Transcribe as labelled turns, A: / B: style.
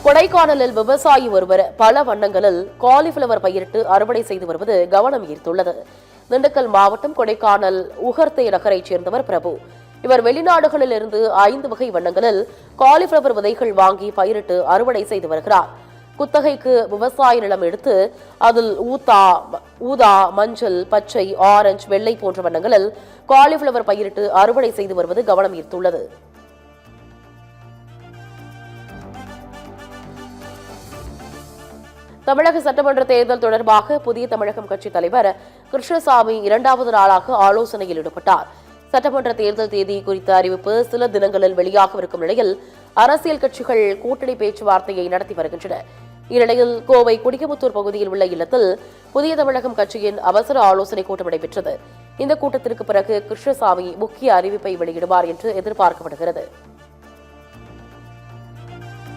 A: கொடைக்கானலில் விவசாயி ஒருவர் பல வண்ணங்களில் காலிஃபிளவர் பயிரிட்டு அறுவடை செய்து வருவது கவனம் ஈர்த்துள்ளது. திண்டுக்கல் மாவட்டம் கொடைக்கானல் உகர்த்தே நகரைச் சேர்ந்தவர் பிரபு. இவர் வெளிநாடுகளில் இருந்து 5 வகை வண்ணங்களில் காலிஃபிளவர் விதைகள் வாங்கி பயிரிட்டு அறுவடை செய்து வருகிறார். குத்தகைக்கு விவசாய நிலம் எடுத்து அதில் ஊதா, மஞ்சள், பச்சை, ஆரஞ்சு, வெள்ளை போன்ற வண்ணங்களில் காலிஃபிளவர் பயிரிட்டு அறுவடை செய்து வருவது கவனம் ஈர்த்துள்ளது. தமிழக சட்டமன்ற தேர்தல் தொடர்பாக புதிய தமிழகம் கட்சித் தலைவர் கிருஷ்ணசாமி 2வது நாளாக ஆலோசனையில் ஈடுபட்டார். சட்டமன்ற தேர்தல் தேதி குறித்த அறிவிப்பு சில தினங்களில் வெளியாகவிருக்கும் நிலையில் அரசியல் கட்சிகள் கூட்டணி பேச்சுவார்த்தையை நடத்தி வருகின்றன. இந்நிலையில் கோவை குடியமுத்தூர் பகுதியில் உள்ள இல்லத்தில் புதிய தமிழகம் கட்சியின் அவசர ஆலோசனைக் கூட்டம் நடைபெற்றது. இந்த கூட்டத்திற்கு பிறகு கிருஷ்ணசாமி முக்கிய அறிவிப்பை வெளியிடுவார் என்று எதிர்பார்க்கப்படுகிறது.